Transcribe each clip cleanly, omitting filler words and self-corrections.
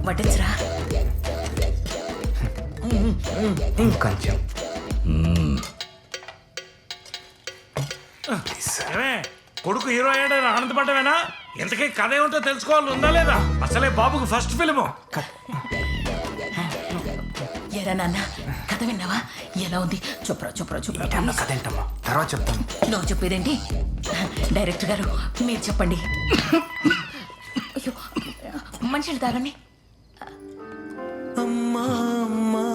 వడ్డించరా. ఇంకొంచెం. కొడుకు హీరో అయ్యాడని ఆనందపడ్డమేనా? ఇంతకీ కథ ఏమిటో తెలుసుకోవాలి ఉందా లేదా? అసలే బాబుకు ఫస్ట్ ఫిల్ము. ఎరా నాన్న, కథ విన్నావా? ఎలా ఉంది? చొప్పరా చొప్పరా చొప్పరా. కథ ఏంటమ్మా? తర్వాత చెప్తాను. నువ్వు చెప్పేదేంటి? డైరెక్టర్ గారు మీరు చెప్పండి. అయ్యో, మనుషులు తాగండి. అమ్మా అమ్మా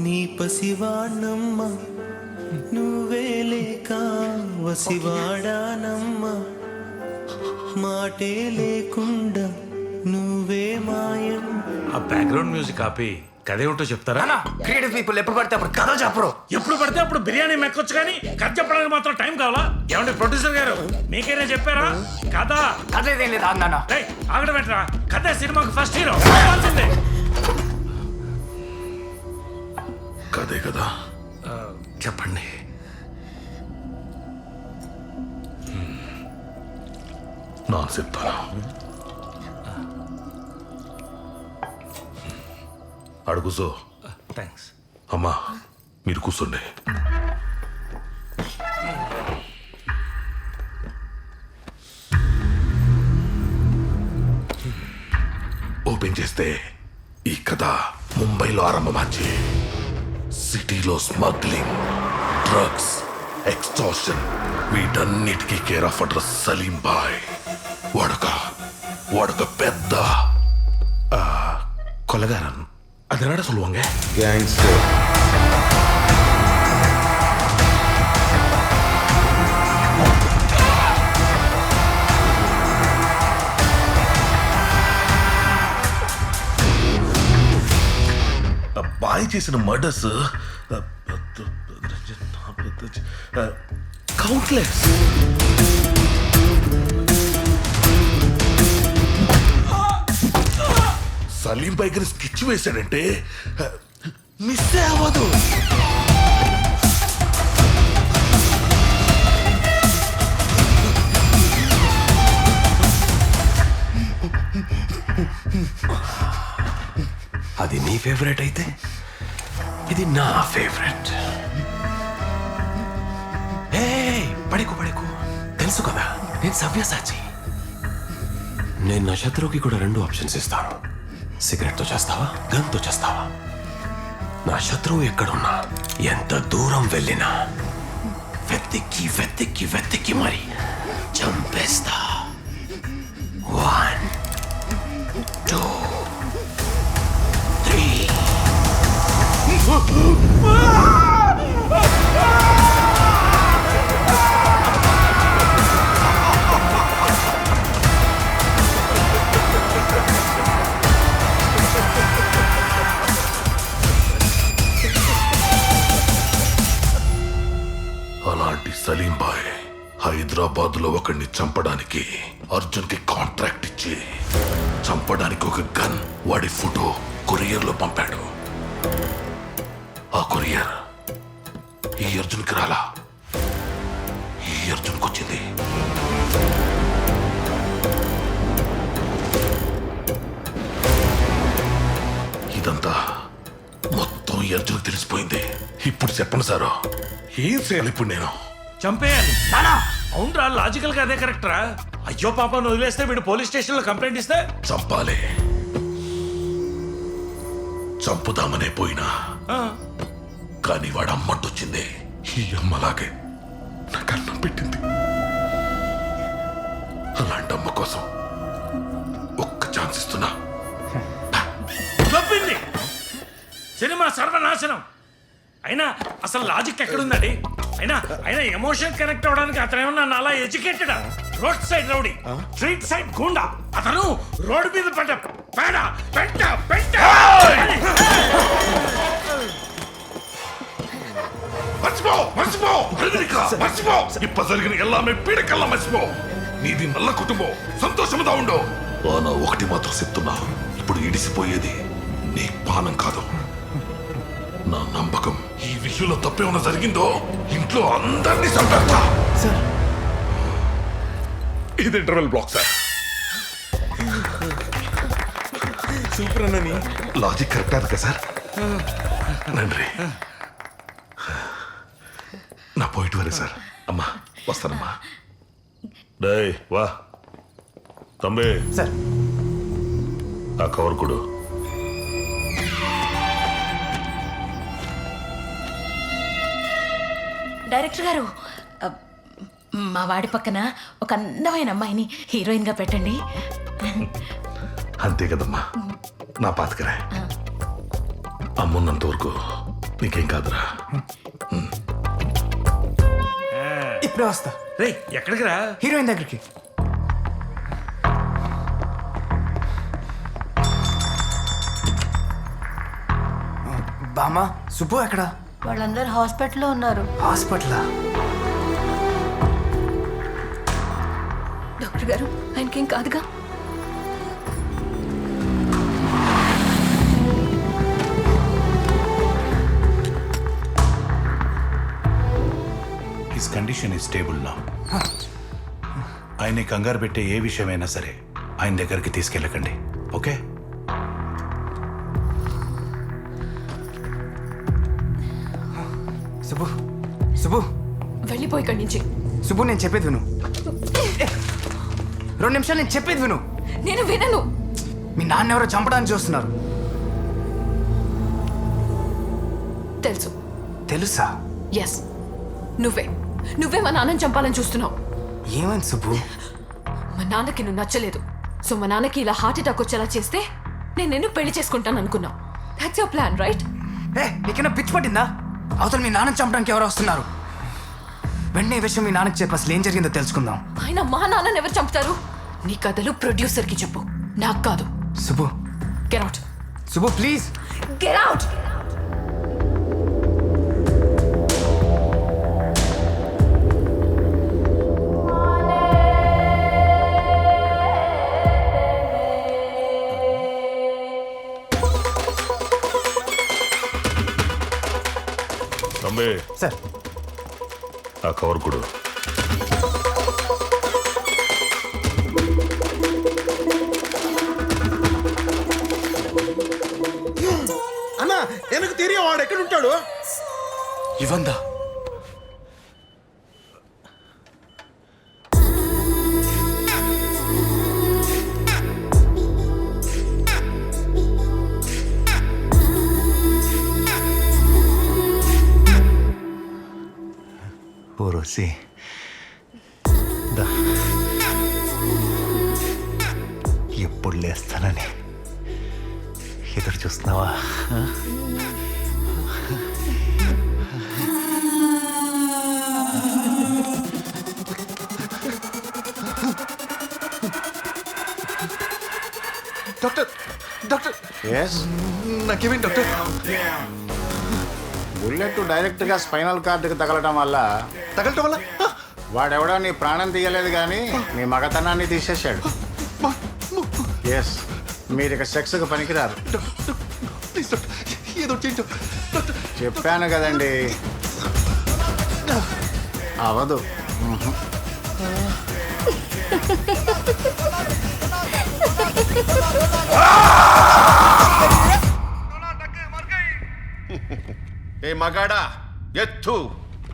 నీ పసివాణమ్మ, నువ్వే లేక వసివాడానమ్మా, మాటే లేకుండా నువ్వే మాయం. ఆ బ్యాక్గ్రౌండ్ మ్యూజిక్ ఆపి కథ ఏమిటో చెప్తారా? క్రియేటివ్ పీపుల్ ఎప్పుడు పడితే అప్పుడు కథ చెప్పరు. ఎప్పుడు పడితే అప్పుడు బిర్యానీ మెక్కొచ్చు కానీ కథ చెప్పడానికి మాత్రం టైం కావాలా? ఏమండి ప్రొడ్యూసర్ గారు, మీకైనా చెప్పారా కథ? కథ ఏదేం లేదు అన్న. ఆగడం ఏంట్రా? కథ సినిమాకి ఫస్ట్ హీరో కావాల్సిందే. కదే కదా, చెప్పండి. నా చెప్తాను. అడుగుసో. థ్యాంక్స్. అమ్మా మీరు కూర్చోండి. ఓపెన్ చేస్తే ఈ కథ ముంబైలో ఆరంభమాచి సిటీలో స్మగ్లింగ్, డ్రగ్స్, ఎక్స్టార్షన్ వీటన్నిటికీ కేర్ ఆఫ్ అడ్రస్ సలీం బాయ్. వాడొక పెద్ద కొలగారన్. అది என்னடா சொல்லுவாங்க? గ్యాంగ్స్టర్. బాయ్ చేసిన మర్డర్స్ కౌంట్లెస్. సలీం బాయ్ గారి స్కెచ్ వేశాడంటే మిస్ అవ్వదు. అది నీ ఫేవరెట్ అయితే ఇది నా ఫేవరెట్. పడికు తెలుసు కదా నేను సవ్యసాచి. నేను నా శత్రువుకి కూడా 2 ఆప్షన్స్ ఇస్తాను. సిగరెట్తో చేస్తావా, గన్తో చేస్తావా? నా శత్రువు ఎక్కడున్నా, ఎంత దూరం వెళ్ళినా వెతికి మరి చంపేస్తా. 1 2 3. అలాంటి సలీం బాయ్ హైదరాబాద్ లో ఒకడిని చంపడానికి అర్జున్ కి కాంట్రాక్ట్ ఇచ్చి చంపడానికి ఒక గన్, వాడి ఫోటో కొరియర్ లో పంపాడు. ఆ కొరియర్ ఈ అర్జున్ కి రాలా, ఈ అర్జున్ కి వచ్చింది. ఇదంతా మొత్తం ఈ అర్జున్ తెలిసిపోయింది. ఇప్పుడు చెప్పండి సారు, ఏం చేయాలి ఇప్పుడు నేను? చంపేయాలి. అవునరా, లాజికల్ గా అదే కరెక్ట్ రా. అయ్యో పాపను వదిలేస్తే వీడు పోలీస్ స్టేషన్ లో కంప్లైంట్ ఇస్తే చంపాలి. చంపుదామనే పోయినా కానీ వాడు అమ్మటొచ్చింది. ఈ అమ్మలాగే నాకు అన్నం పెట్టింది. అలాంటి అమ్మ కోసం ఒక్క ఛాన్స్ ఇస్తున్నా. తప్పింది. సినిమా సర్వనాశనం. అయినా అసలు లాజిక్ ఎక్కడుందండి? అయినా ఎమోషన్ కనెక్ట్ అవడానికి అతను ఏమన్నా నాలా ఎడ్యుకేటెడా? Road side rowdy, street side goonda. అతను రోడ్ మీద పడ్డ పేడ పెట్ట పెట్ట. మర్చిపో మర్చిపో మర్చిపో. ఇప్ప జరిగిన ఎల్లామే పీడకల్లా మర్చిపో. నీది నల్ల కుటుంబం, సంతోషముగా ఉండు. నా ఒకటి మాత్రం చెప్తున్నా, ఇప్పుడు ఇడిసిపోయేది నీ పానం కాదు, నా నమ్మకం. ఈ విషయంలో తప్పేమన్నా జరిగిందో ఇంట్లో అందరినీ చంపేస్తా. ఇది ఇంటర్వెల్ బ్లాక్ సార్. సూపర్ అన్నని. లాజిక్ కరెక్ట్ అది కదా సార్. నండి నా పోయిట్ వరే సార్. అమ్మా వస్తానమ్మా. డై వా తమ్మి సార్ ఆ కవర్ కొడు. డైరెక్టర్ గారు, మా వాడి పక్కన ఒక అందమైన అమ్మాయిని హీరోయిన్గా పెట్టండి. అంతే కదమ్మా నా పాతకరా. అమ్మున్నంత వరకు నీకేం కాదురా. ఇప్పుడే వస్తా. రే ఎక్కడికి రా? హీరోయిన్ దగ్గరికి. బామా సుబ్బు ఎక్కడ? వాళ్ళందరూ హాస్పిటల్లో ఉన్నారు. హాస్పిటలా? డాక్టర్ గారు, ఆయనకేం కాదుగా? హిస్ కండిషన్ ఇస్ స్టేబుల్ నా. ఆయన్ని కంగారు పెట్టే ఏ విషయమైనా సరే ఆయన దగ్గరికి తీసుకెళ్ళకండి, ఓకే? సుబ్బు సుబ్బు వెళ్ళిపోయి ఇక్కడి నుంచి. సుబ్బు నేను చెప్పేది విను. 2 నిమిషాలు నేను చెప్పేది విను. నేను వినను. మీ నాన్న ఎవరో చంపడానికి చూస్తున్నారు. తెలుసు. తెలుసా? ఎస్, నువ్వే మా నాన్నని చంపాలని చూస్తున్నావు. ఏమైంది సుబ్బు? మా నాన్నకి నువ్వు నచ్చలేదు, సో మా నాన్నకి ఇలా హార్ట్ అటాక్ వచ్చేలా చేస్తే నేను నిన్ను పెళ్లి చేసుకుంటాను అనుకున్నావు. That's your plan, right? నీకైనా పిచ్చి పట్టిందా? అవతల మీ నాన్న చంపడానికి ఎవరు వస్తున్నారు. వెంటనే ఈ విషయం మీ నాన్నకి చెప్పి అసలు ఏం జరిగిందో తెలుసుకుందాం. ఆయన మా నాన్నని ఎవరు చంపుతారు? నీ కథలు ప్రొడ్యూసర్కి చెప్పు, నాకు కాదు. Subbu get out. Subbu please get out. తమ్మి సార్ ఆ కవర్ కొడు. అన్నా எனக்கு தெரியும் వాడు ఎక్కడ ఉంటాడు. ఇవందా ఓరోసి ఎప్పుడు లేస్తానని ఎదురు చూస్తున్నావా? డాక్టర్ డాక్టర్ నాకేమైంది డాక్టర్? బుల్లెట్ డైరెక్ట్గా స్పైనల్ కార్డుకి తగలటం వల్ల తగలటం వల్ల వాడెవడో నీ ప్రాణం తీయలేదు కానీ నీ మగతనాన్ని తీసేశాడు. ఎస్, మీరు ఇక సెక్స్కి పనికిరారు. ప్లీజ్ డాక్టర్ ఏదో చేయండి డాక్టర్. చెప్పాను కదండి, అవదు. ఏ మగాడా ఎత్తు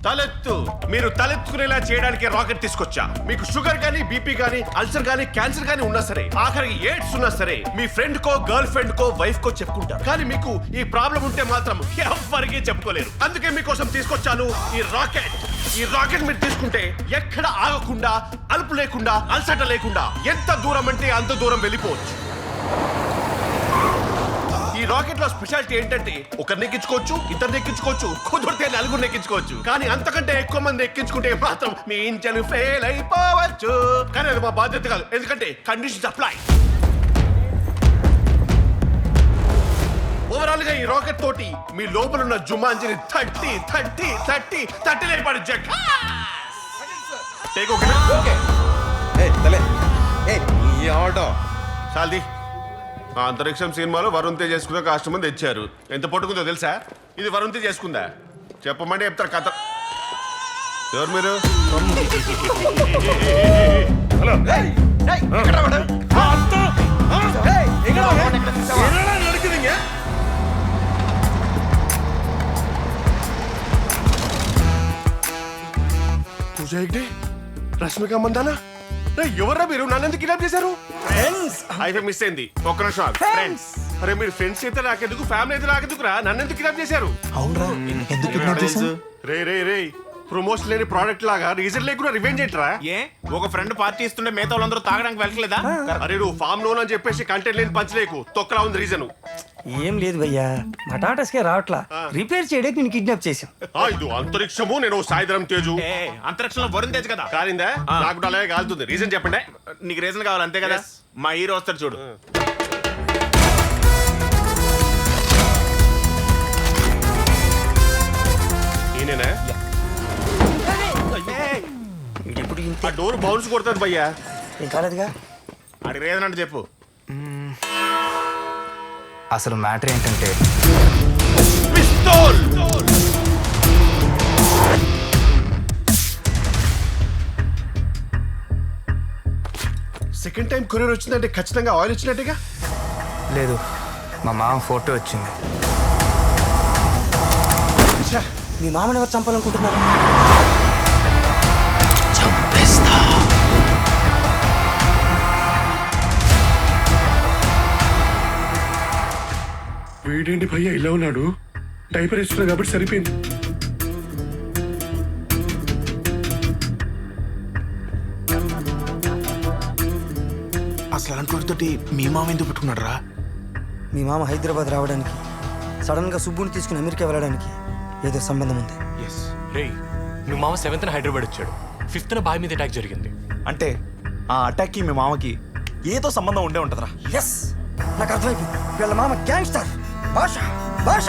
తలెత్తు. మీరు తలెత్తుకునేలా చేయడానికి రాకెట్ తీసుకొచ్చా. మీకు షుగర్ గానీ బీపీ గానీ అల్సర్ గానీ క్యాన్సర్ గానీ ఉన్నా సరే, ఆఖరికి ఎయిడ్స్ ఉన్నా సరే మీ ఫ్రెండ్ కో గర్ల్ ఫ్రెండ్ కో వైఫ్ కో చెప్పుకుంటారు. కానీ మీకు ఈ ప్రాబ్లం ఉంటే మాత్రం ఎవ్వరికీ చెప్పుకోలేరు. అందుకే మీకోసం తీసుకొచ్చాను ఈ రాకెట్. ఈ రాకెట్ మీరు తీసుకుంటే ఎక్కడ ఆగకుండా, అలుపు లేకుండా, అలసట లేకుండా ఎంత దూరం అంటే అంత దూరం వెళ్ళిపోవచ్చు. ఈ రాకెట్ లో స్పెషాలిటీ ఏంటంటే ఒకరిని ఎక్కించుకోవచ్చు, ఇద్దరిని ఎక్కించుకోవచ్చు, కుదిరితే 4 ఎక్కించుకోవచ్చు. కానీ అంతకంటే ఎక్కువ మంది ఎక్కించుకుంటే మాత్రం మీ ఇంజన్ ఫెయిల్ అయిపోవచ్చు. కానీ అది మా బాధ్యత కాదు, ఎందుకంటే కండిషన్స్ అప్లై. ఓవరాల్ గా ఈ రాకెట్ తోటి మీ లోపల ఉన్న జుమాంజిని 30 లేపాడు జగ్. Take okay. చాల్ది. ఆ అంతరిక్షం సినిమాలో వరుణ్ తేజ్ చేసుకున్న కాస్ట్యూమ్ తెచ్చారు. ఎంత పట్టుకుందో తెలుసా? ఇది వరుణ్ తేజ్ చేసుకుందా? చెప్పమంటే చెప్తారు కథ. ఎవరు మీరు? హలో రష్మిక మందానా ఎవర్రా మీరు నన్ను ఎందుకు కిడ్నాప్ చేశారు అయితే మిస్ అయింది ఒక్క నిమిషం ఫ్రెండ్స్ అరే మీరు ఫ్రెండ్స్ అయితే నాకెందుకు ఫ్యామిలీ అయితే నాకెందుకురా నన్ను ఎందుకు కిడ్నాప్ చేశారు అవునరా ఎందుకు కిడ్నాప్ చేశావు? రే ప్రమోషన్ లేని ప్రోడక్ట్ లాగా రీజన్ లేకుండా రివెంజ్ ఏంట్రా ఏ ఒక ఫ్రెండ్ పార్టీ ఇస్తుంటే మిగతా వాళ్ళందరూ తాగడానికి వెళ్ళట్లేదా? అరే నువ్వు ఫామ్ లోన్ అని చెప్పేసి కంటెంట్ లేని పంచలేకు తొక్కలా ఉంది రీజన్ ఏం లేదు భయ్యా మా టాటాస్కే రావట్లా రిపేర్ చేయడానికి నేను కిడ్నాప్ చేశాం. ఇది అంతరిక్షము నేను సాయిధరం తేజు ఏ అంతరిక్షంలో వరుణ్ తేజ్ కదా. కాలిందా నాకు కూడా అలాగే కాలుతుంది రీజన్ చెప్పండి నీకు రీజన్ కావాలి అంతే కదా. మా హీరో వస్తాడు చూడు. ఈయనేనా ఇప్పుడు ఆ డోర్ బౌన్స్ కొడతాడు భయ్యా ఏం కాలేదుగా. అడిగి రీజన్ అంటే చెప్పు. అసలు మ్యాటర్ ఏంటంటే సెకండ్ టైం కొరియర్ వచ్చిందంటే ఖచ్చితంగా ఆయిల్ వచ్చినట్టుగా. లేదు, మా మామ ఫోటో వచ్చింది. మీ మామని ఎవరు చంపాలనుకుంటున్నారు? వీడేంటి భయ్యా ఇలా ఉన్నాడు? డైపర్ వేసుకున్నా కాబట్టి సరిపోయింది. అసలు అలాంటి మీ మామ ఎందుకు పెట్టుకున్నాడు రా? మీ మామ హైదరాబాద్ రావడానికి సడన్ గా సుబ్బుని తీసుకుని అమెరికా వెళ్ళడానికి ఏదో సంబంధం ఉంది. రేయ్ నువ్వు మామ 7th హైదరాబాద్ వచ్చాడు, 5th బాయ్ మీద అటాక్ జరిగింది. అంటే ఆ అటాక్ కి మీ మామకి ఏదో సంబంధం ఉండే ఉంటదిరా. ఎస్ నాకు అర్థమైపోయింది. వీళ్ళ మామ గ్యాంగ్స్టర్ భాష భాష